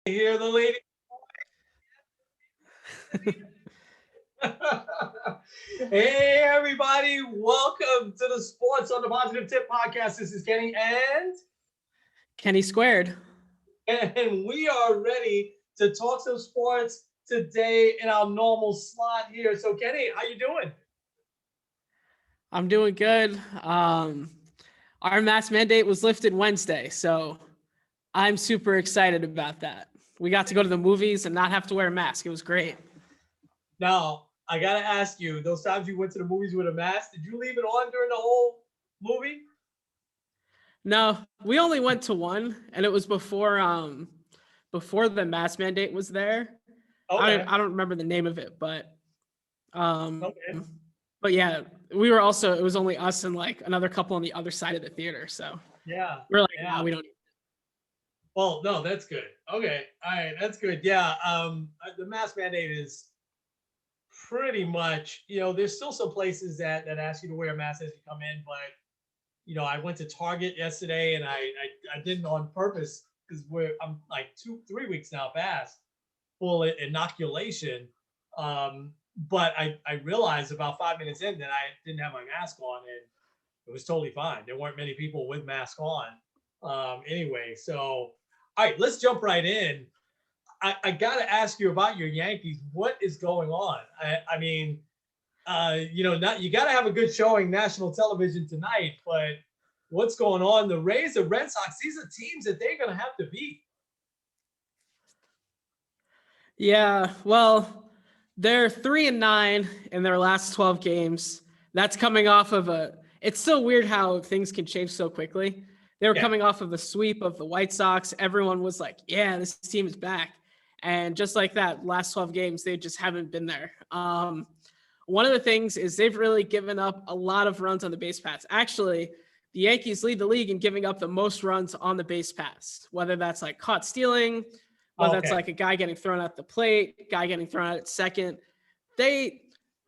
Hear the lady. Hey, everybody. Welcome to the Sports on the Positive Tip podcast. This is Kenny Kenny Squared. and we are ready to talk some sports today in our normal slot here. So, Kenny, how you doing? I'm doing good. Our mask mandate was lifted Wednesday, so I'm super excited about that. We got to go to the movies and not have to wear a mask. It was great. Now, I got to ask you, those times you went to the movies with a mask, did you leave it on during the whole movie? No, we only went to one, and it was before the mask mandate was there. Okay. I don't remember the name of it, Okay. but yeah, we were also, it was only us and like another couple on the other side of the theater. So Yeah. we're like, Yeah. no, we don't. Well, no, that's good. Okay. All right. That's good. Yeah. The mask mandate is pretty much, there's still some places that ask you to wear a mask as you come in, but I went to Target yesterday and I didn't on purpose because I'm like 2-3 weeks now past full inoculation. But I realized about 5 minutes in that I didn't have my mask on and it was totally fine. There weren't many people with mask on. Anyway, so all right, let's jump right in. I got to ask you about your Yankees. What is going on? I mean, not, you got to have a good showing national television tonight, but what's going on? The Rays, the Red Sox, these are teams that they're going to have to beat. Yeah, well, they're 3-9 in their last 12 games. That's coming off of it's so weird how things can change so quickly. They were coming off of a sweep of the White Sox. Everyone was like, yeah, this team is back. And just like that, last 12 games, they just haven't been there. One of the things is they've really given up a lot of runs on the base paths. Actually, the Yankees lead the league in giving up the most runs on the base paths, whether that's like caught stealing, whether that's like a guy getting thrown at the plate, guy getting thrown out at second. The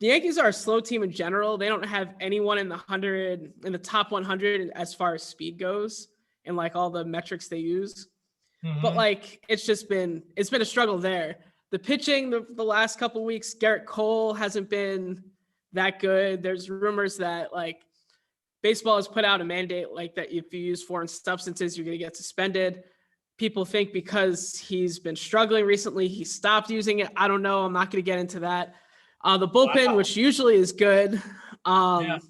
Yankees are a slow team in general. They don't have anyone in the top 100 as far as speed goes and like all the metrics they use. But like it's been a struggle there. The pitching the last couple of weeks, Garrett Cole hasn't been that good. There's rumors that like baseball has put out a mandate like that if you use foreign substances, you're going to get suspended. People think because he's been struggling recently, he stopped using it. I don't know. I'm not going to get into that. The bullpen, which usually is good, bullpen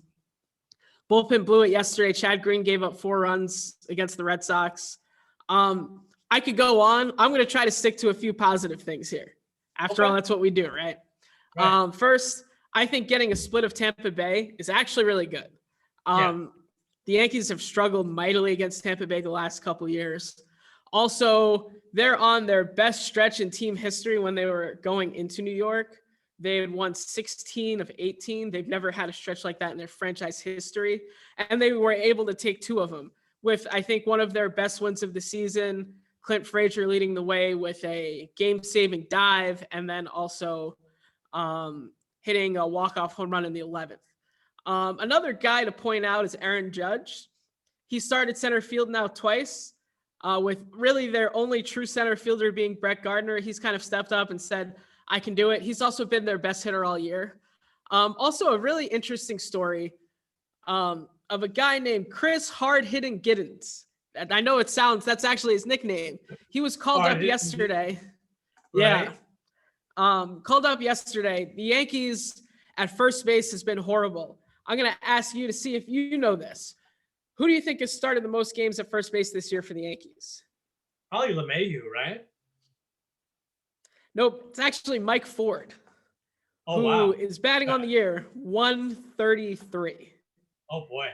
blew it yesterday. Chad Green gave up 4 runs against the Red Sox. I could go on. I'm going to try to stick to a few positive things here. After all, that's what we do, right? First, I think getting a split of Tampa Bay is actually really good. The Yankees have struggled mightily against Tampa Bay the last couple of years. Also, they're on their best stretch in team history when they were going into New York. They had won 16 of 18. They've never had a stretch like that in their franchise history. And they were able to take 2 of them with, I think, one of their best wins of the season, Clint Frazier leading the way with a game-saving dive and then also hitting a walk-off home run in the 11th. Another guy to point out is Aaron Judge. He started center field now twice, with really their only true center fielder being Brett Gardner. He's kind of stepped up and said, I can do it. He's also been their best hitter all year. Also, a really interesting story of a guy named Chris Hard-Hitting Giddens. I know that's actually his nickname. He was called up yesterday. Right. Yeah. Called up yesterday. The Yankees at first base has been horrible. I'm going to ask you to see if you know this. Who do you think has started the most games at first base this year for the Yankees? Probably LeMahieu, right? Nope. It's actually Mike Ford, who is batting on the year 133. Oh, boy.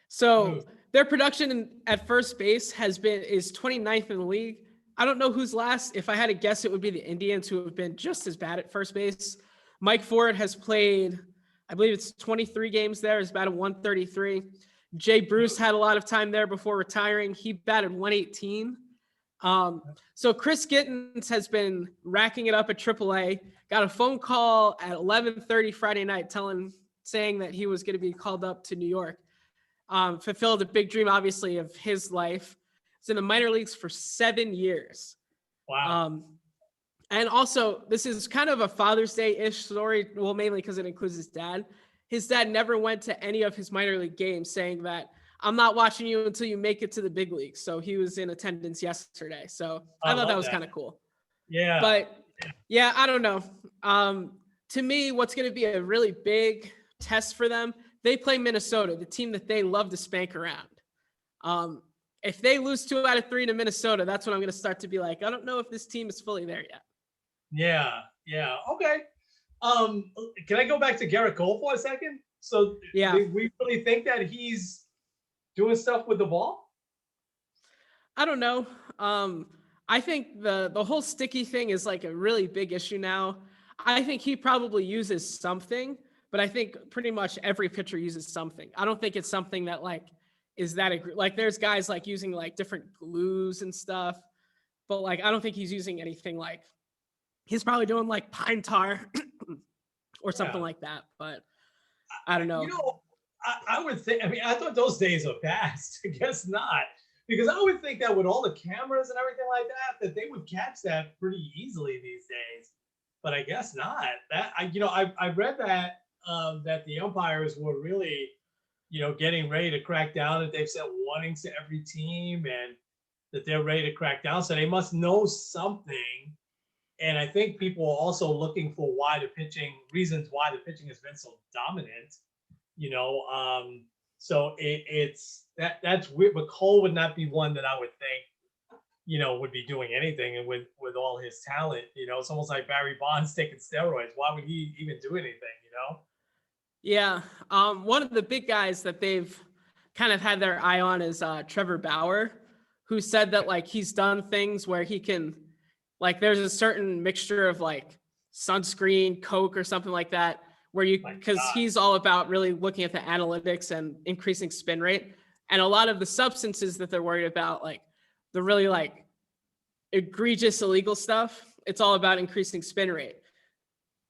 So their production at first base is 29th in the league. I don't know who's last. If I had to guess, it would be the Indians, who have been just as bad at first base. Mike Ford has played, I believe it's 23 games there. He's batted 133. Jay Bruce had a lot of time there before retiring. He batted 118. So Chris Gittens has been racking it up at AAA. Got a phone call at 11:30 Friday night saying that he was going to be called up to New York. Fulfilled a big dream, obviously, of his life. He's in the minor leagues for 7 years. Wow. Um, and also, this is kind of a Father's Day-ish story. Well, mainly because it includes his dad. His dad never went to any of his minor league games, saying that I'm not watching you until you make it to the big leagues. So he was in attendance yesterday. So I I thought that love was that. kind of cool. Yeah. But yeah, I don't know. To me, what's going to be a really big test for them, they play Minnesota, the team that they love to spank around. Um, if they lose 2 out of 3 to Minnesota, that's when I'm going to start to be like, I don't know if this team is fully there yet. Yeah. Yeah. Okay. Can I go back to Garrett Cole for a second? So Yeah, we really think that he's doing stuff with the ball? I don't know. I think the whole sticky thing is like a really big issue now. I think he probably uses something, but I think pretty much every pitcher uses something. I don't think it's something that like is that like there's guys like using like different glues and stuff, but like I don't think he's using anything like he's probably doing like pine tar or something Yeah. like that. But I don't You know. know, I would think, I mean, I thought those days are past. I guess not. Because I would think that with all the cameras and everything like that, that they would catch that pretty easily these days. But I guess not. That I read that that the umpires were really, getting ready to crack down, that they've sent warnings to every team and that they're ready to crack down. So they must know something. And I think people are also looking for reasons why the pitching has been so dominant. you know. So it's that's weird, but Cole would not be one that I would think, would be doing anything, and with all his talent, it's almost like Barry Bonds taking steroids. Why would he even do anything? Yeah. One of the big guys that they've kind of had their eye on is Trevor Bauer, who said that like he's done things where he can, like, there's a certain mixture of like sunscreen, Coke, or something like that, where My because God. he's all about really looking at the analytics and increasing spin rate. And a lot of the substances that they're worried about, like the really like egregious illegal stuff, it's all about increasing spin rate.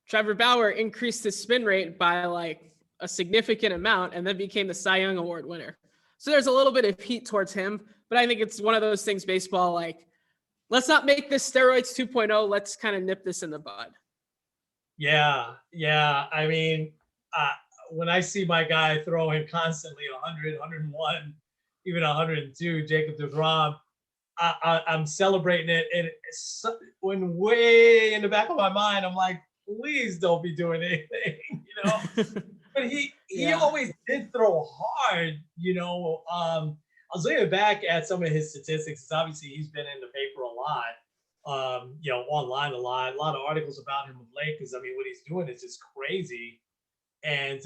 Trevor Bauer increased his spin rate by like a significant amount and then became the Cy Young Award winner. So there's a little bit of heat towards him, but I think it's one of those things baseball, like, let's not make this steroids 2.0. Let's kind of nip this in the bud. Yeah, yeah. I mean, uh, when I see my guy throwing constantly 100, 101, even 102, Jacob DeGrom, I'm celebrating it. And when way in the back of my mind, I'm like, please don't be doing anything. But he Yeah. always did throw hard. I was looking back at some of his statistics. Obviously, he's been in the paper a lot, online a lot of articles about him of late. Because I mean, what he's doing is just crazy. And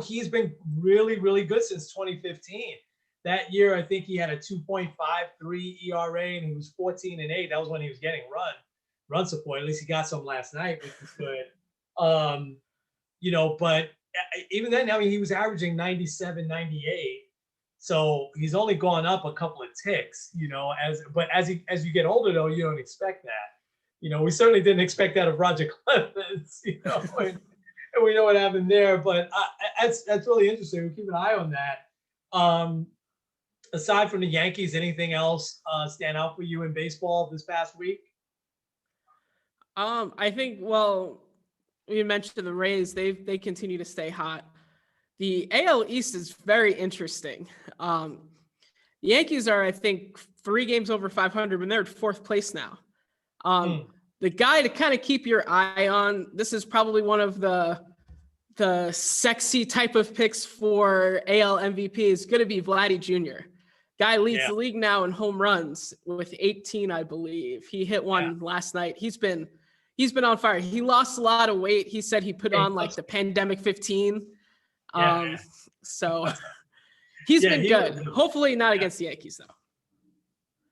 he's been really, really good since 2015. That year, I think he had a 2.53 ERA and he was 14-8. That was when he was getting run support. At least he got some last night, which was good. But even then, I mean, he was averaging 97, 98. So he's only gone up a couple of ticks, as you get older though, you don't expect that. We certainly didn't expect that of Roger Clemens, and we know what happened there. But that's really interesting. We'll keep an eye on that. Aside from the Yankees, anything else stand out for you in baseball this past week? I think, well, you mentioned the Rays, they continue to stay hot. The AL East is very interesting. The Yankees are, I think, 3 games over 500, and they're at 4th place now. The guy to kind of keep your eye on, this is probably one of the sexy type of picks for AL MVP, is going to be Vladdy Jr. Guy leads the league now in home runs with 18, I believe. He hit one last night. He's been on fire. He lost a lot of weight. He said he put on like the pandemic 15. So he's been good. Hopefully not against the Yankees though.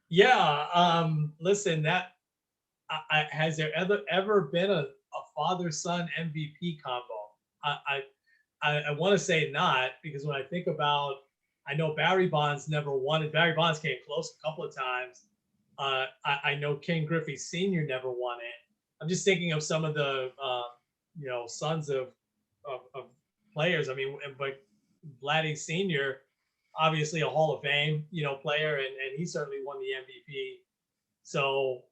Yeah. Listen, that has there ever been a father-son MVP combo? I want to say not, because when I think about, I know Barry Bonds never won it. Barry Bonds came close a couple of times. I know Ken Griffey Sr. never won it. I'm just thinking of some of the sons of players. I mean, but Vladdy Sr., obviously a Hall of Fame player, and he certainly won the MVP. So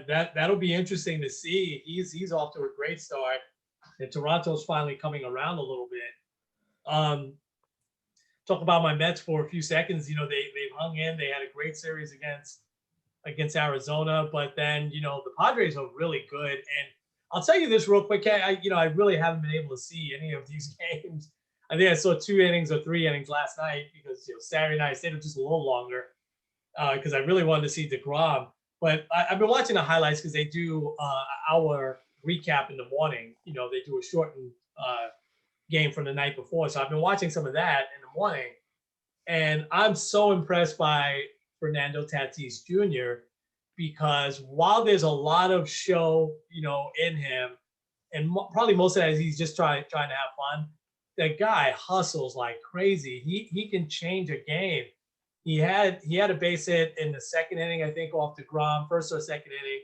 that'll be interesting to see. He's off to a great start, and Toronto's finally coming around a little bit. Talk about my Mets for a few seconds. They've hung in. They had a great series against Arizona, but then the Padres are really good. And I'll tell you this real quick. I really haven't been able to see any of these games. I think I saw 2 innings or 3 innings last night because Saturday night I stayed up just a little longer because I really wanted to see DeGrom. But I've been watching the highlights because they do our recap in the morning. They do a shortened game from the night before, so I've been watching some of that in the morning, and I'm so impressed by Fernando Tatis Jr. because while there's a lot of show, in him, and probably most of that is he's just trying to have fun. That guy hustles like crazy. He can change a game. He had a base hit in the second inning, I think, off DeGrom, first or second inning,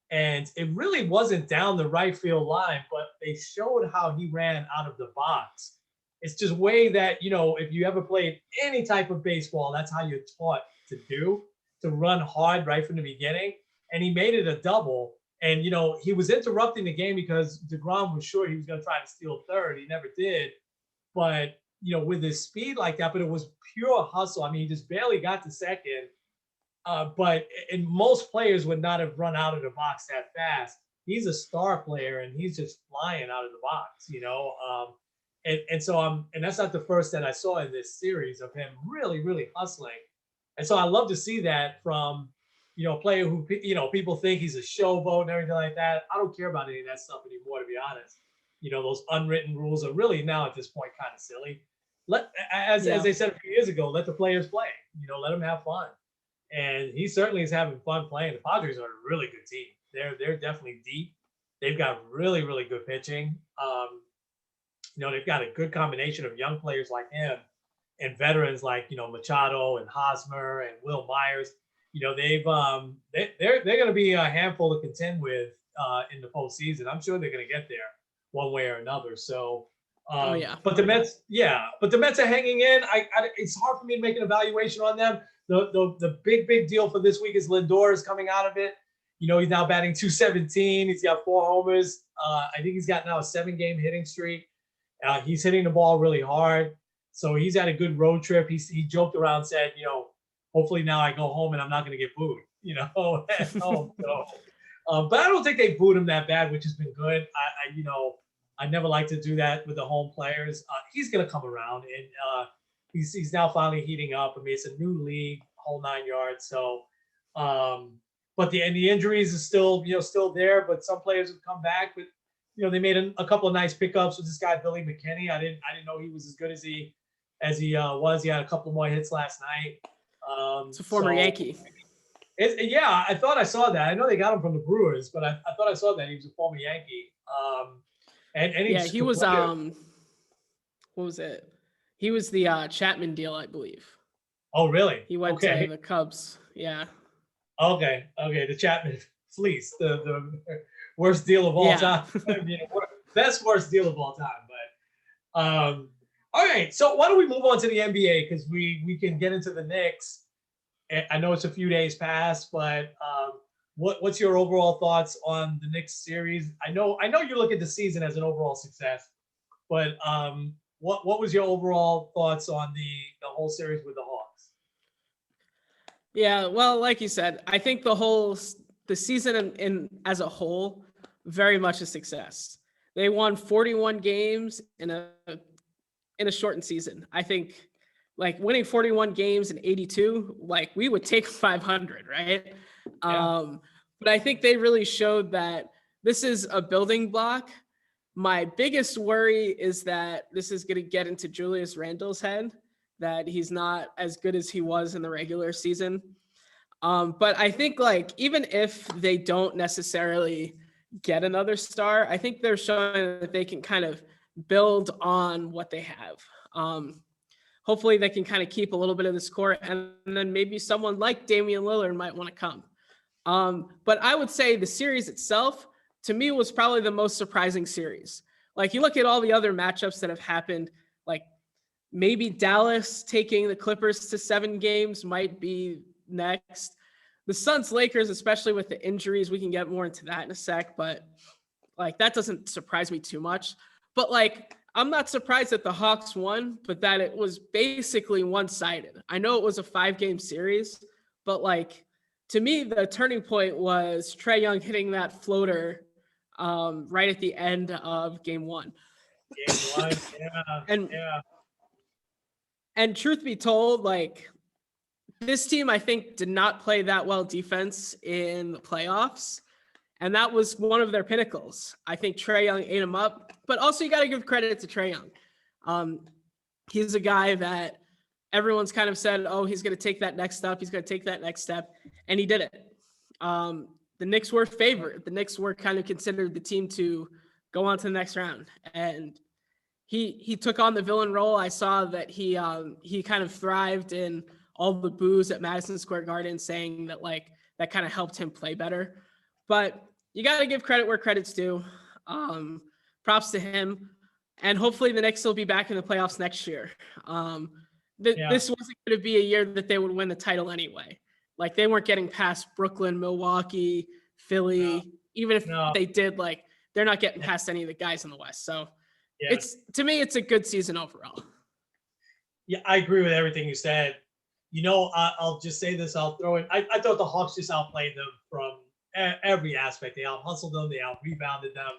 and it really wasn't down the right field line, but they showed how he ran out of the box. It's just way that, if you ever played any type of baseball, that's how you're taught to run hard right from the beginning. And he made it a double. And, he was interrupting the game because DeGrom was sure he was going to try to steal third. He never did. But, with his speed like that, but it was pure hustle. I mean, he just barely got to second. And most players would not have run out of the box that fast. He's a star player, and he's just flying out of the box, and that's not the first that I saw in this series of him really, really hustling. And so I love to see that from, a player who, people think he's a showboat and everything like that. I don't care about any of that stuff anymore, to be honest. Those unwritten rules are really now at this point kind of silly. As they said a few years ago, let the players play, let them have fun. And he certainly is having fun playing. The Padres are a really good team. They're definitely deep. They've got really, really good pitching. They've got a good combination of young players like him and veterans like Machado and Hosmer and Will Myers. They're going to be a handful to contend with in the postseason. I'm sure they're going to get there one way or another. So, but the Mets are hanging in. It's hard for me to make an evaluation on them. The big deal for this week is Lindor is coming out of it. He's now batting .217. He's got 4 homers. I think he's got now a 7-game hitting streak. He's hitting the ball really hard. So he's had a good road trip. He joked around, said, hopefully now I go home and I'm not going to get booed, at home. So, but I don't think they booed him that bad, which has been good. I never like to do that with the home players. He's going to come around, and he's now finally heating up. I mean, it's a new league, whole 9 yards. So, but the injuries is still there. But some players have come back. But they made a couple of nice pickups with this guy Billy McKinney. I didn't know he was as good as he was. He had a couple more hits last night. It's a former Yankee. I thought I saw that. I know they got him from the Brewers, but I thought I saw that he was a former Yankee. He was what was it? He was the Chapman deal, I believe. Oh, really? He went to the Cubs. Yeah. Okay. The Chapman fleece, the worst deal of all time. Worst deal of all time. But all right. So why don't we move on to the NBA, because we can get into the Knicks. I know it's a few days past, but what's your overall thoughts on the Knicks series? I know you look at the season as an overall success, but what was your overall thoughts on the whole series with the Hawks? Yeah, well, like you said, I think the season in as a whole, very much a success. They won 41 games in a shortened season. I think winning 41 games in 82, we would take 500, right? Yeah. But I think they really showed that this is a building block. My biggest worry is that this is going to get into Julius Randle's head, that he's not as good as he was in the regular season. But I think even if they don't necessarily get another star, I think they're showing that they can kind of build on what they have. Hopefully they can kind of keep a little bit of this core, and then maybe someone like Damian Lillard might want to come. But I would say the series itself, to me, was probably the most surprising series. You look at all the other matchups that have happened, maybe Dallas taking the Clippers to 7 games might be next. the Suns Lakers, especially with the injuries, we can get more into that in a sec, but like that doesn't surprise me too much. But like I'm not surprised that the Hawks won, but that it was basically one-sided. I know it was a 5-game series, but like to me, the turning point was Trae Young hitting that floater right at the end of game 1. Game 1, yeah, And yeah. and truth be told, like this team, I think, did not play that well defense in the playoffs. And that was one of their pinnacles. I think Trae Young ate him up, but also you got to give credit to Trae Young. He's a guy that everyone's kind of said, oh, he's going to take that next step. He's going to take that next step. And he did it. The Knicks were favored. The Knicks were kind of considered the team to go on to the next round. And he took on the villain role. I saw that he kind of thrived in all the boos at Madison Square Garden, saying that like that kind of helped him play better. But you got to give credit where credit's due. Props to him. And hopefully the Knicks will be back in the playoffs next year. This wasn't going to be a year that they would win the title anyway. Like they weren't getting past Brooklyn, Milwaukee, Philly. Even if they did, like they're not getting past any of the guys in the West. So to me, it's a good season overall. Yeah, I agree with everything you said. You know, I'll just say this. I'll throw in. I thought the Hawks just outplayed them from every aspect. They out-hustled them. They out-rebounded them.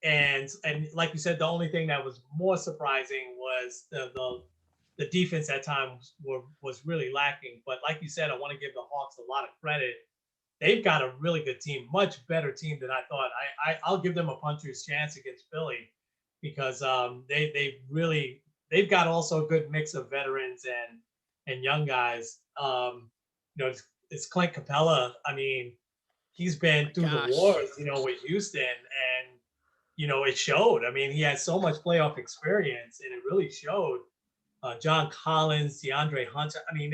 And like you said, the only thing that was more surprising was the defense at times was really lacking. But like you said, I want to give the Hawks a lot of credit. They've got a really good team, much better team than I thought. I'll give them a puncher's chance against Philly because they've got also a good mix of veterans and young guys. It's Clint Capella. I mean, he's been through the wars, with Houston, and it showed. I mean, he had so much playoff experience, and it really showed. John Collins, DeAndre Hunter. I mean,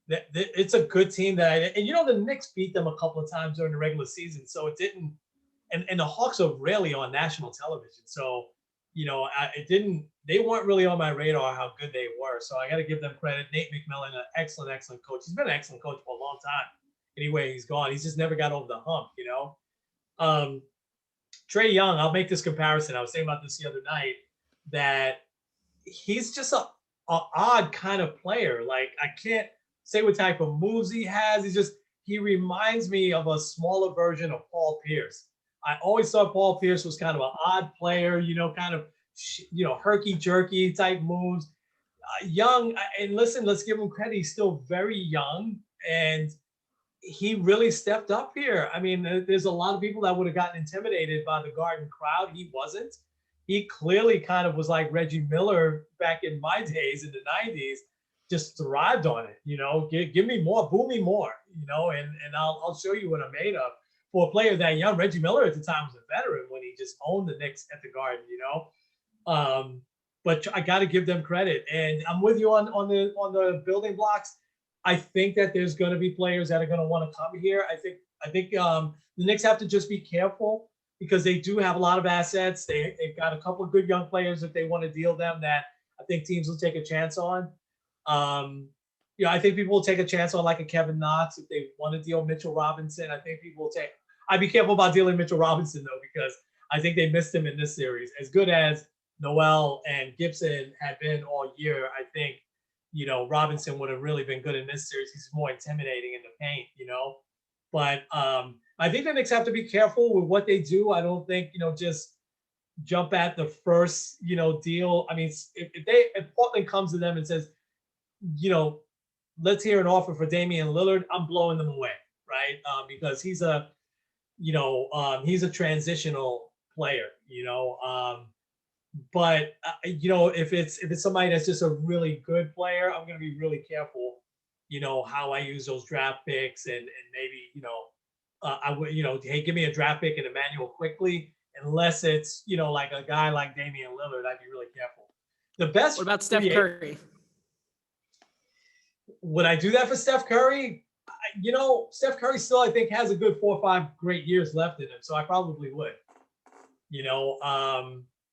it's a good team the Knicks beat them a couple of times during the regular season, so it didn't. And the Hawks are rarely on national television, so they weren't really on my radar how good they were. So I got to give them credit. Nate McMillan, an excellent coach. He's been an excellent coach for a long time. Anyway, he's gone. He's just never got over the hump, Trae Young, I'll make this comparison. I was saying about this the other night that he's just a odd kind of player. Like I can't say what type of moves he has. He reminds me of a smaller version of Paul Pierce. I always thought Paul Pierce was kind of an odd player, kind of, herky-jerky type moves. Young, and listen, let's give him credit. He's still very young, and he really stepped up here. I mean, there's a lot of people that would have gotten intimidated by the Garden crowd. He wasn't. He clearly kind of was like Reggie Miller back in my days in the 90s, just thrived on it. Give me more, boo me more, and I'll show you what I'm made of. For a player that young, Reggie Miller at the time was a veteran when he just owned the Knicks at the Garden, But I got to give them credit, and I'm with you on the building blocks. I think that there's going to be players that are going to want to come here. I think the Knicks have to just be careful because they do have a lot of assets. They've got a couple of good young players that they want to deal them that I think teams will take a chance on. I think people will take a chance on like a Kevin Knox if they want to deal Mitchell Robinson. I think people will take. I'd be careful about dealing Mitchell Robinson though because I think they missed him in this series. As good as Noel and Gibson have been all year, I think Robinson would have really been good in this series. He's more intimidating in the paint, But I think the Knicks have to be careful with what they do. I don't think just jump at the first deal. I mean, if Portland comes to them and says, let's hear an offer for Damian Lillard, I'm blowing them away, right? Because he's a transitional player, But if it's somebody that's just a really good player, I'm going to be really careful, how I use those draft picks and maybe I would hey, give me a draft pick and Emmanuel quickly, unless it's like a guy like Damian Lillard, I'd be really careful. The best. What about Steph Curry? Would I do that for Steph Curry? Steph Curry still, I think, has a good 4 or 5 great years left in him, so I probably would.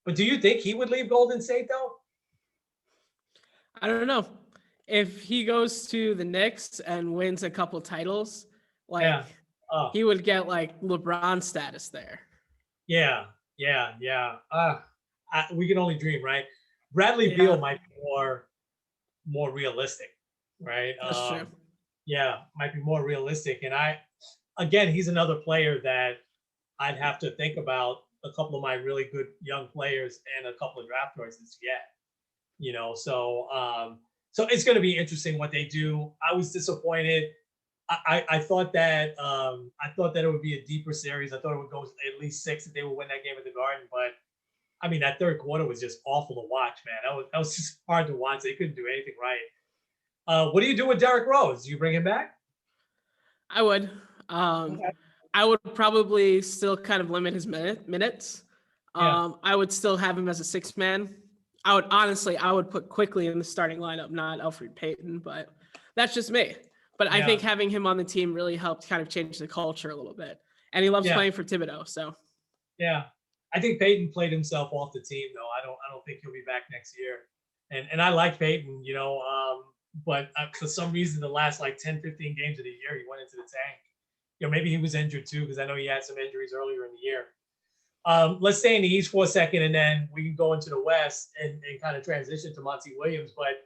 But do you think he would leave Golden State, though? I don't know. If he goes to the Knicks and wins a couple titles, Like Yeah. Oh, he would get like LeBron status there. yeah. Yeah. Yeah. We can only dream, right? Bradley Beal Yeah, might be more realistic, right? that's true. Yeah, might be more realistic. And again, he's another player that I'd have to think about a couple of my really good young players and a couple of draft choices to get. So it's going to be interesting what they do. I was disappointed. I thought that it would be a deeper series. I thought it would go at least 6 that they would win that game at the Garden. But I mean, that third quarter was just awful to watch, man. That was just hard to watch. They couldn't do anything right. What do you do with Derrick Rose? Do you bring him back? I would. Um, Okay. I would probably still kind of limit his minutes. Yeah. I would still have him as a 6 man. I would put Quickly in the starting lineup, not Alfred Payton, but that's just me. But I Yeah. think having him on the team really helped kind of change the culture a little bit. And he loves Yeah. playing for Thibodeau. So Yeah. I think Peyton played himself off the team though. I don't think he'll be back next year. And I like Peyton, but for some reason the last like 10, 15 games of the year he went into the tank. Maybe he was injured too, because I know he had some injuries earlier in the year. Let's stay in the East for a second, and then we can go into the West and kind of transition to Monty Williams. But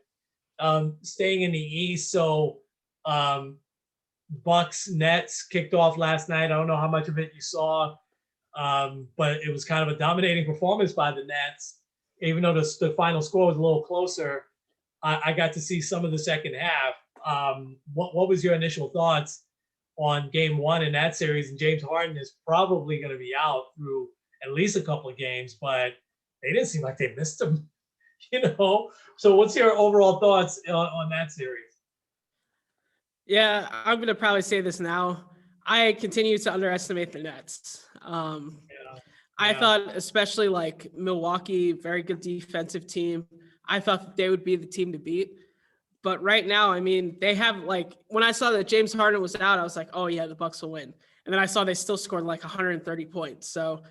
staying in the East, so Bucks Nets kicked off last night. I don't know how much of it you saw, but it was kind of a dominating performance by the Nets. Even though the final score was a little closer, I got to see some of the second half. What was your initial thoughts on game one in that series? And James Harden is probably going to be out through at least a couple of games, but they didn't seem like they missed him, So what's your overall thoughts on that series? yeah, I'm going to probably say this now. I continue to underestimate the Nets. Yeah. I Yeah. thought, especially like Milwaukee, very good defensive team. I thought that they would be the team to beat. But right now, I mean, they have like when I saw that James Harden was out, I was like, oh yeah, the Bucks will win. And then I saw they still scored like 130 points. So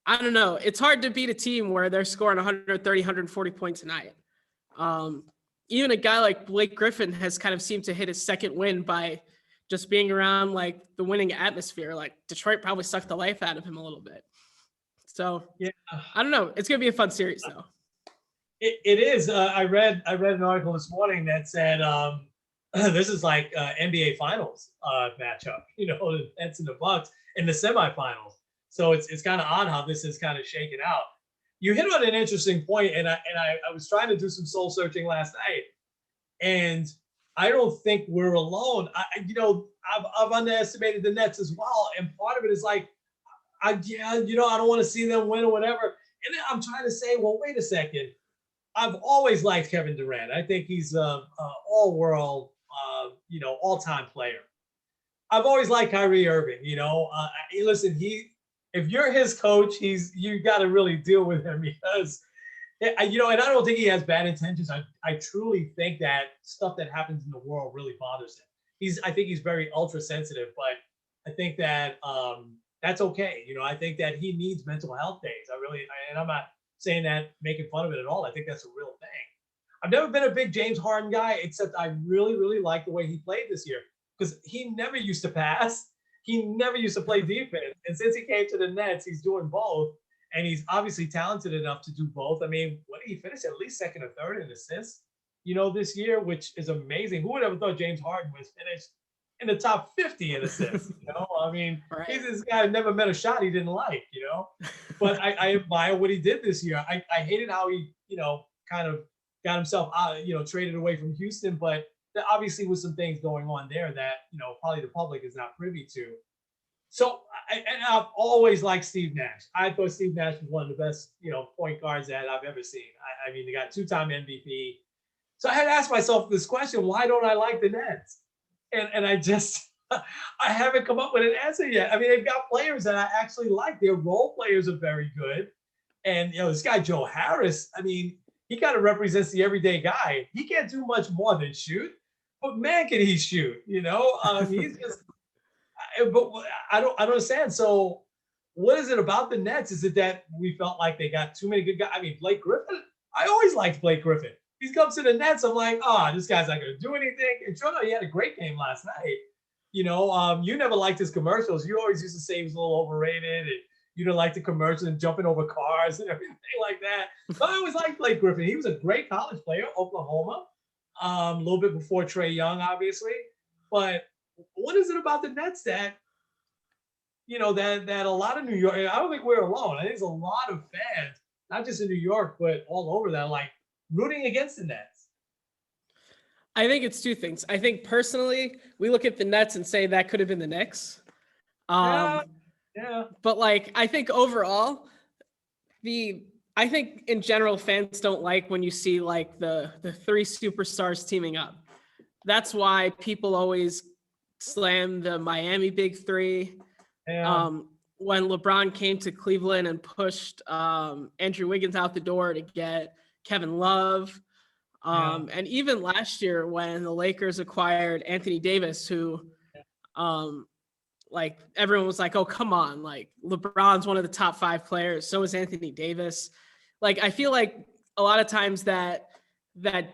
I don't know. It's hard to beat a team where they're scoring 130, 140 points a night. Even a guy like Blake Griffin has kind of seemed to hit his second win by just being around like the winning atmosphere. Like Detroit probably sucked the life out of him a little bit. So Yeah. I don't know. It's gonna be a fun series though. It is. I read an article this morning that said this is like NBA Finals matchup. The Nets and the Bucks in the semifinals. So it's kind of odd how this is kind of shaken out. You hit on an interesting point, and I was trying to do some soul searching last night, and I don't think we're alone. I've underestimated the Nets as well, and part of it is like, I don't want to see them win or whatever. And then I'm trying to say, well, wait a second. I've always liked Kevin Durant. I think he's a all-world, all-time player. I've always liked Kyrie Irving. Listen, if you're his coach, you got to really deal with him because, and I don't think he has bad intentions. I truly think that stuff that happens in the world really bothers him. I think he's very ultra sensitive, but I think that that's okay. I think that he needs mental health days. And I'm not saying that making fun of it at all. I think that's a real thing. I've never been a big James Harden guy, except I really, really like the way he played this year because he never used to pass. He never used to play defense. And since he came to the Nets, he's doing both. And he's obviously talented enough to do both. I mean, what did he finish? At least second or third in assists, this year, which is amazing. Who would ever thought James Harden was finished in the top 50 in assists? I mean, Right. He's this guy who never met a shot he didn't like, But I admire what he did this year. I hated how he, kind of got himself out, traded away from Houston. But there obviously was some things going on there that, probably the public is not privy to. So, I've always liked Steve Nash. I thought Steve Nash was one of the best, point guards that I've ever seen. I mean, they got 2-time MVP. So I had to ask myself this question: why don't I like the Nets? And I just, I haven't come up with an answer yet. I mean, they've got players that I actually like. Their role players are very good. And, this guy, Joe Harris, I mean, he kind of represents the everyday guy. He can't do much more than shoot, but man, can he shoot, he's just, but I don't understand. So what is it about the Nets? Is it that we felt like they got too many good guys? I mean, Blake Griffin, I always liked Blake Griffin. He comes to the Nets, I'm like, this guy's not going to do anything. And sure enough, he had a great game last night. You never liked his commercials. You always used to say he was a little overrated, and you didn't like the commercials and jumping over cars and everything like that. But I always liked Blake Griffin. He was a great college player, Oklahoma, a little bit before Trae Young, obviously. But what is it about the Nets that that a lot of New York? I don't think we're alone. I think there's a lot of fans, not just in New York, but all over that, like rooting against the Nets. I think it's two things. I think personally, we look at the Nets and say that could have been the Knicks. Yeah. But like, I think overall, I think in general, fans don't like when you see like the three superstars teaming up. That's why people always slam the Miami Big Three. Yeah. When LeBron came to Cleveland and pushed Andrew Wiggins out the door to get Kevin Love. And even last year when the Lakers acquired Anthony Davis, who like everyone was like, oh, come on. Like LeBron's one of the top 5 players. So is Anthony Davis. Like, I feel like a lot of times that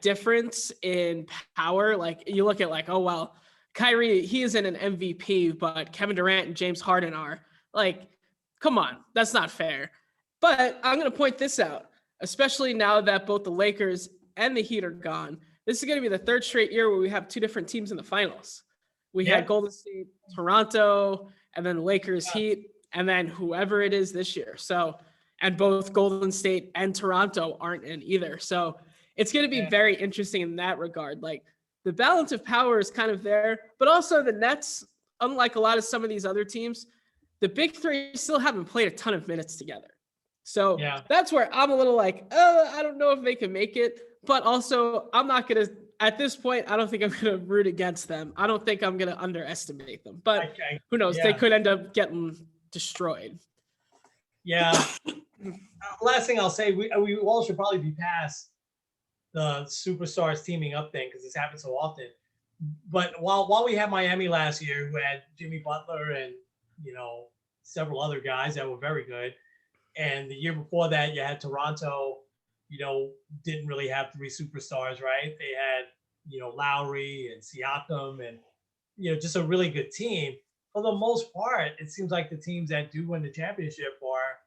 difference in power, like you look at like, oh, well, Kyrie, he isn't an MVP, but Kevin Durant and James Harden are. Like, come on, that's not fair. But I'm going to point this out, especially now that both the Lakers and the Heat are gone. This is going to be the 3rd straight year where we have 2 different teams in the finals. We had Golden State, Toronto, and then Lakers, Heat, and then whoever it is this year. So, and both Golden State and Toronto aren't in either. So it's going to be very interesting in that regard. Like, the balance of power is kind of there, but also the Nets, unlike a lot of some of these other teams, the Big Three still haven't played a ton of minutes together. So that's where I'm a little like, I don't know if they can make it, but also I'm not going to, at this point, I don't think I'm going to root against them. I don't think I'm going to underestimate them, but who knows? They could end up getting destroyed. Yeah. Last thing I'll say, we all should probably be past the superstars teaming up thing because this happens so often. But while we had Miami last year, who had Jimmy Butler and several other guys that were very good, and the year before that you had Toronto, didn't really have 3 superstars, right? They had Lowry and Siakam and just a really good team. For the most part, it seems like the teams that do win the championship are,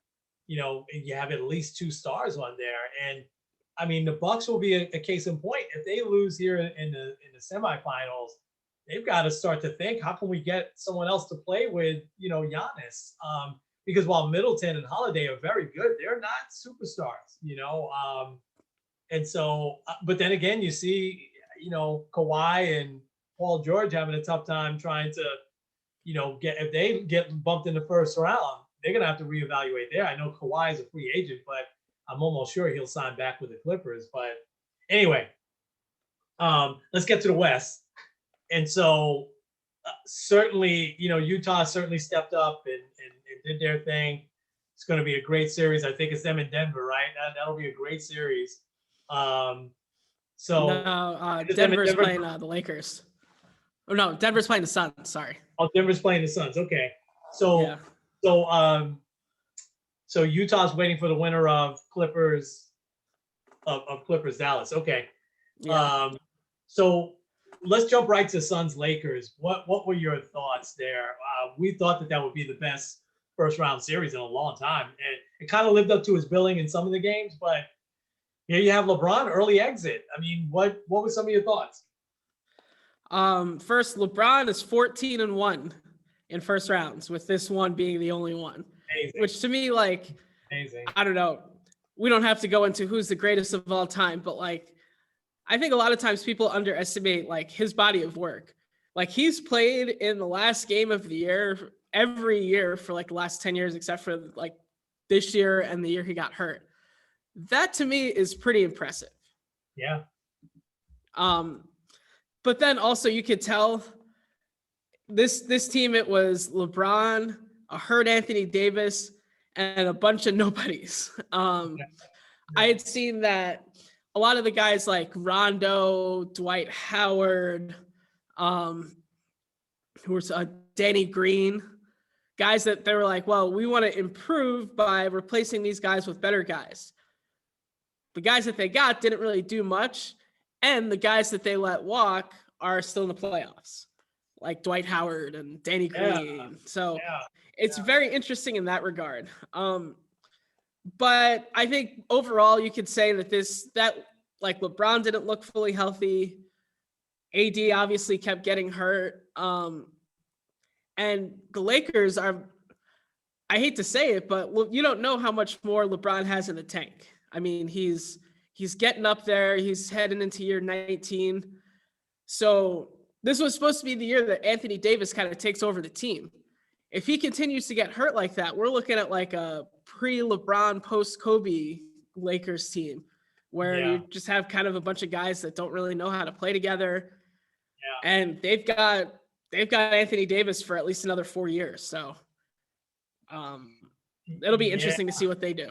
you have at least 2 stars on there. And I mean, the Bucks will be a case in point. If they lose here in the semifinals, they've got to start to think, how can we get someone else to play with, Giannis? Because while Middleton and Holiday are very good, they're not superstars, and so, but then again, you see, Kawhi and Paul George having a tough time trying to, if they get bumped in the first round, they're going to have to reevaluate there. I know Kawhi is a free agent, but I'm almost sure he'll sign back with the Clippers. But anyway, let's get to the West. And so certainly, Utah certainly stepped up and did their thing. It's going to be a great series. I think it's them in Denver, right? That'll be a great series. Denver's playing the Lakers. Oh no, Denver's playing the Suns. Sorry. Oh, Denver's playing the Suns. Okay. So Utah's waiting for the winner of Clippers Dallas. Okay. Yeah. So let's jump right to Suns Lakers. What were your thoughts there? We thought that would be the best first round series in a long time, and it kind of lived up to his billing in some of the games. But here you have LeBron early exit. I mean, what were some of your thoughts? First, LeBron is 14-1 in first rounds, with this one being the only one. Amazing. Which to me, like, amazing. I don't know. We don't have to go into who's the greatest of all time, but like, I think a lot of times people underestimate like his body of work. Like, he's played in the last game of the year every year for like the last 10 years, except for like this year and the year he got hurt. That to me is pretty impressive. Yeah. But then also you could tell this team, it was LeBron, a hurt Anthony Davis, and a bunch of nobodies. I had seen that a lot of the guys like Rondo, Dwight Howard, who was Danny Green, guys that they were like, well, we want to improve by replacing these guys with better guys. The guys that they got didn't really do much, and the guys that they let walk are still in the playoffs. like Dwight Howard and Danny Yeah, Green. So yeah, it's yeah, very interesting in that regard. But I think overall you could say that like LeBron didn't look fully healthy. AD obviously kept getting hurt. And the Lakers are, I hate to say it, but you don't know how much more LeBron has in the tank. I mean, he's getting up there. He's heading into year 19. So this was supposed to be the year that Anthony Davis kind of takes over the team. If he continues to get hurt like that, we're looking at like a pre-LeBron, post-Kobe Lakers team where yeah, you just have kind of a bunch of guys that don't really know how to play together. yeah. And they've got Anthony Davis for at least another 4 years. So it'll be Yeah, interesting to see what they do.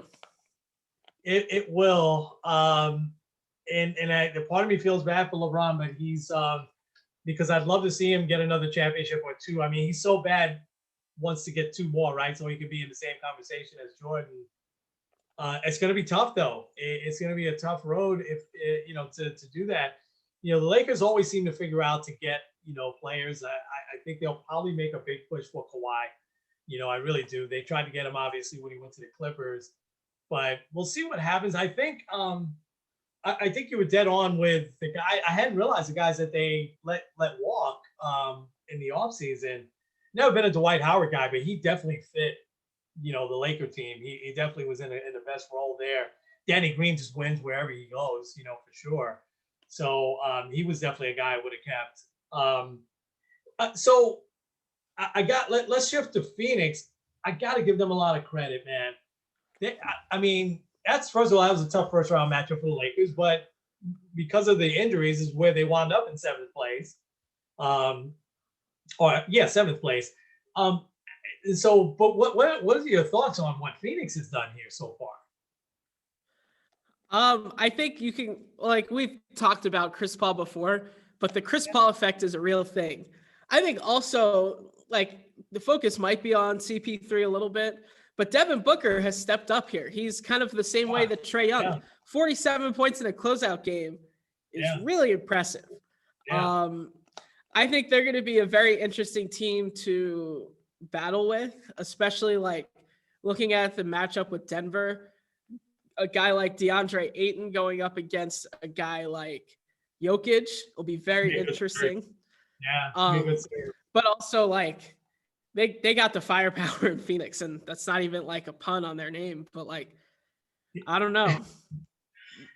it will. The part of me feels bad for LeBron, but he's because I'd love to see him get another championship or two. I mean, he's so bad, wants to get two more, right? So he could be in the same conversation as Jordan. It's going to be tough, though. It's going to be a tough road if to do that. The Lakers always seem to figure out to get players. I think they'll probably make a big push for Kawhi. I really do. They tried to get him obviously when he went to the Clippers, but we'll see what happens. I think I think you were dead on with the guy. I hadn't realized the guys that they let walk in the offseason. Never been a Dwight Howard guy, but he definitely fit the Laker team. He definitely was in the best role there. Danny Green just wins wherever he goes, for sure. So he was definitely a guy I would have kept. So let's shift to Phoenix. I got to give them a lot of credit, man. I mean, that's first of all, that was a tough first round matchup for the Lakers, but because of the injuries is where they wound up in seventh place. Seventh place. So, but what are your thoughts on what Phoenix has done here so far? I think you can, like we've talked about Chris Paul before, but the Chris Paul effect is a real thing. I think also like the focus might be on CP3 a little bit, but Devin Booker has stepped up here. He's kind of the same way that Trae Young, 47 points in a closeout game is really impressive. Yeah. I think they're going to be a very interesting team to battle with, especially like looking at the matchup with Denver. A guy like DeAndre Ayton going up against a guy like Jokic will be very interesting. Yeah. But also like they got the firepower in Phoenix, and that's not even like a pun on their name, but like I don't know.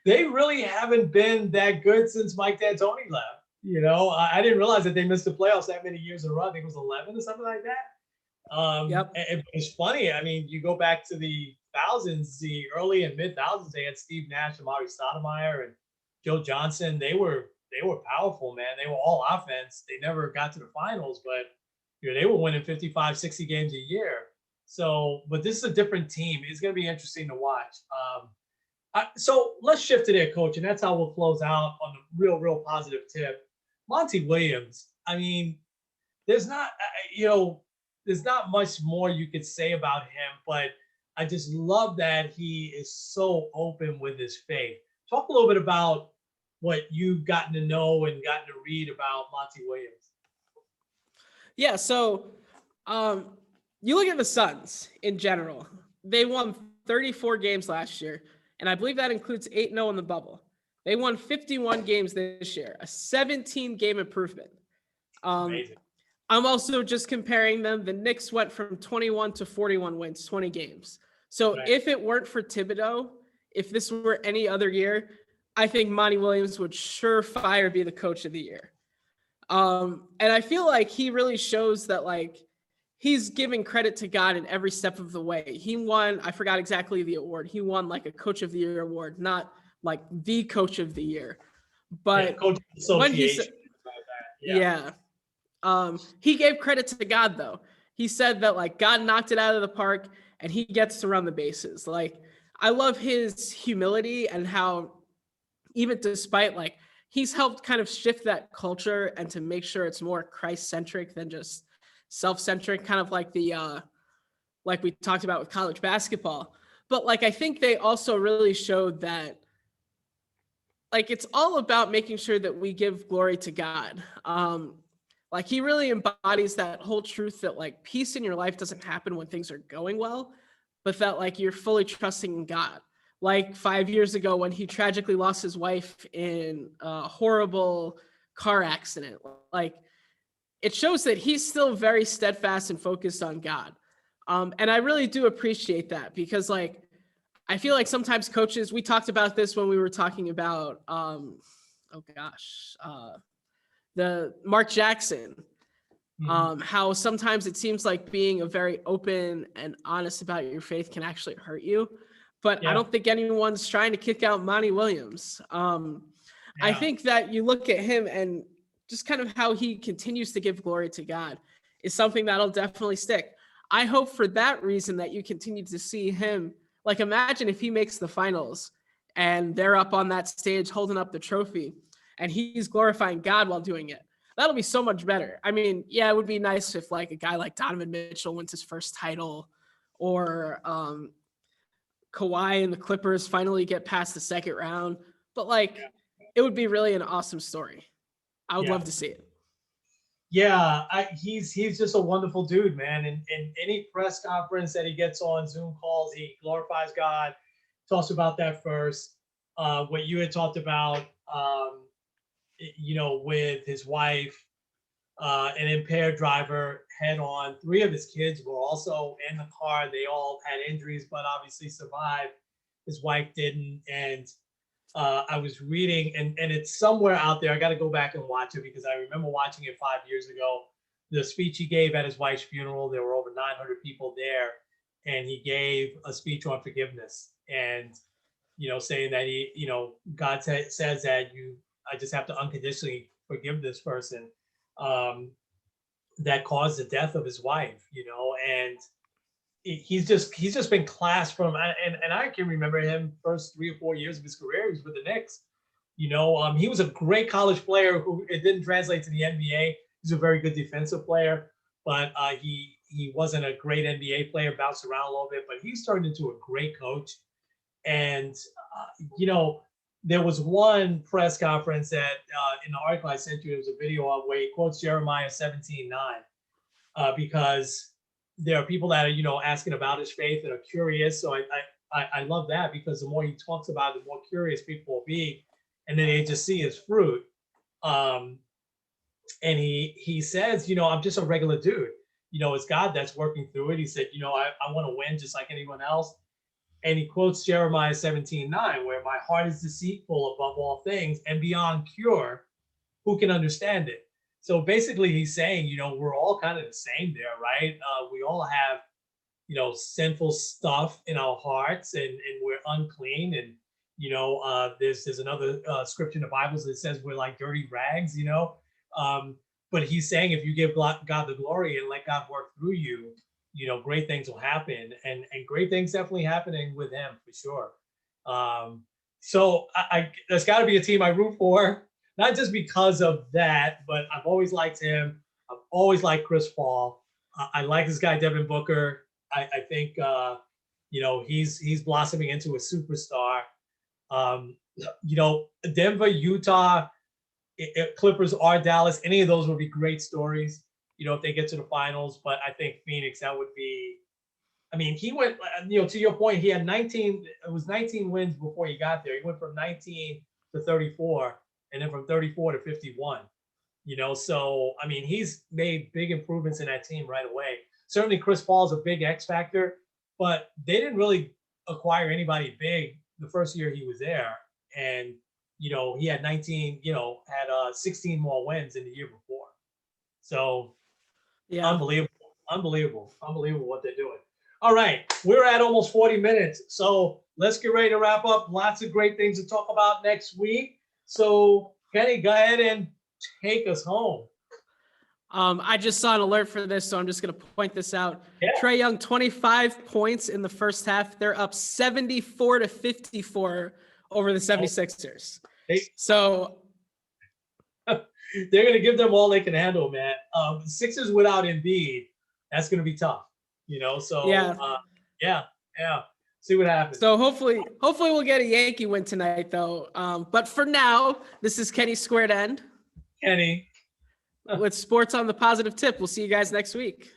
They really haven't been that good since Mike D'Antoni left. I didn't realize that they missed the playoffs that many years in a row. I think it was 11 or something like that. Yep. It's funny. I mean, you go back to the thousands, the early and mid thousands. They had Steve Nash, Amari Stoudemire, and Joe Johnson. They were powerful, man. They were all offense. They never got to the finals, but they were winning 55, 60 games a year. So, but this is a different team. It's going to be interesting to watch. So let's shift to their coach, and that's how we'll close out on the real positive tip. Monty Williams. I mean, there's not much more you could say about him, but I just love that he is so open with his faith. Talk a little bit about what you've gotten to know and gotten to read about Monty Williams. Yeah, so you look at the Suns in general. They won 34 games last year, and I believe that includes 8-0 in the bubble. They won 51 games this year, a 17-game improvement. Amazing. I'm also just comparing them. The Knicks went from 21 to 41 wins, 20 games. So if it weren't for Thibodeau, if this were any other year, I think Monty Williams would surefire be the coach of the year. And I feel like he really shows that like he's giving credit to God in every step of the way. He won, I forgot exactly the award. He won like a coach of the year award, not like the coach of the year. But coach when he said, he gave credit to God though. He said that like God knocked it out of the park and he gets to run the bases. Like I love his humility and how even despite like he's helped kind of shift that culture and to make sure it's more Christ-centric than just self-centric, kind of like the like we talked about with college basketball. But like I think they also really showed that like it's all about making sure that we give glory to God. Like he really embodies that whole truth that like peace in your life doesn't happen when things are going well, but that like you're fully trusting in God. Like 5 years ago when he tragically lost his wife in a horrible car accident. Like it shows that he's still very steadfast and focused on God. And I really do appreciate that because like I feel like sometimes coaches, we talked about this when we were talking about the Mark Jackson. How sometimes it seems like being a very open and honest about your faith can actually hurt you. But I don't think anyone's trying to kick out Monty Williams. I think that you look at him and just kind of how he continues to give glory to God is something that'll definitely stick. I hope for that reason that you continue to see him. Like imagine if he makes the finals and they're up on that stage holding up the trophy and he's glorifying God while doing it. That'll be so much better. I mean, yeah, it would be nice if like a guy like Donovan Mitchell wins his first title or Kawhi and the Clippers finally get past the second round. But like, it would be really an awesome story. I would love to see it. Yeah, he's just a wonderful dude, man. And in any press conference that he gets on, Zoom calls, he glorifies God, talks about that first. What you had talked about, with his wife, an impaired driver head on. 3 of his kids were also in the car. They all had injuries, but obviously survived. His wife didn't. And I was reading, and it's somewhere out there. I got to go back and watch it because I remember watching it 5 years ago. The speech he gave at his wife's funeral, there were over 900 people there, and he gave a speech on forgiveness and, saying that God says that I just have to unconditionally forgive this person that caused the death of his wife, and he's just been classed from, and I can remember him first 3 or 4 years of his career. He was with the Knicks. He was a great college player who it didn't translate to the NBA. He's a very good defensive player, but he wasn't a great NBA player, bounced around a little bit, but he's turned into a great coach. And, there was one press conference that in the article I sent you, there was a video of where he quotes Jeremiah 17:9 because there are people that are, asking about his faith and are curious. So I love that because the more he talks about it, the more curious people will be. And then they just see his fruit. And he says, I'm just a regular dude. It's God that's working through it. He said, I want to win just like anyone else. And he quotes Jeremiah 17:9, where my heart is deceitful above all things and beyond cure. Who can understand it? So basically he's saying, we're all kind of the same there, right? We all have, sinful stuff in our hearts and we're unclean. And, there's another scripture in the Bible that says we're like dirty rags, but he's saying if you give God the glory and let God work through you, great things will happen, and great things definitely happening with him for sure. So I there's got to be a team I root for, not just because of that, but I've always liked him. I've always liked Chris Paul. I like this guy Devin Booker. I think he's blossoming into a superstar. Denver, Utah, Clippers or Dallas, any of those would be great stories. If they get to the finals, but I think Phoenix, that would be, he went, to your point, he had 19 wins before he got there. He went from 19 to 34 and then from 34 to 51, so, he's made big improvements in that team right away. Certainly Chris Paul's a big X factor, but they didn't really acquire anybody big the first year he was there. And, he had 19, had 16 more wins in the year before. So, yeah, unbelievable what they're doing. All right, we're at almost 40 minutes, so let's get ready to wrap up. Lots of great things to talk about next week. So Kenny, go ahead and take us home. I just saw an alert for this, so I'm just going to point this out. Yeah. Trae Young, 25 points in the first half. They're up 74-54 over the 76ers. So they're going to give them all they can handle, man. Sixers without Embiid, that's going to be tough, So yeah. See what happens. So hopefully we'll get a Yankee win tonight, though. But for now, this is Kenny Squared End. Kenny. with sports on the positive tip. We'll see you guys next week.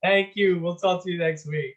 Thank you. We'll talk to you next week.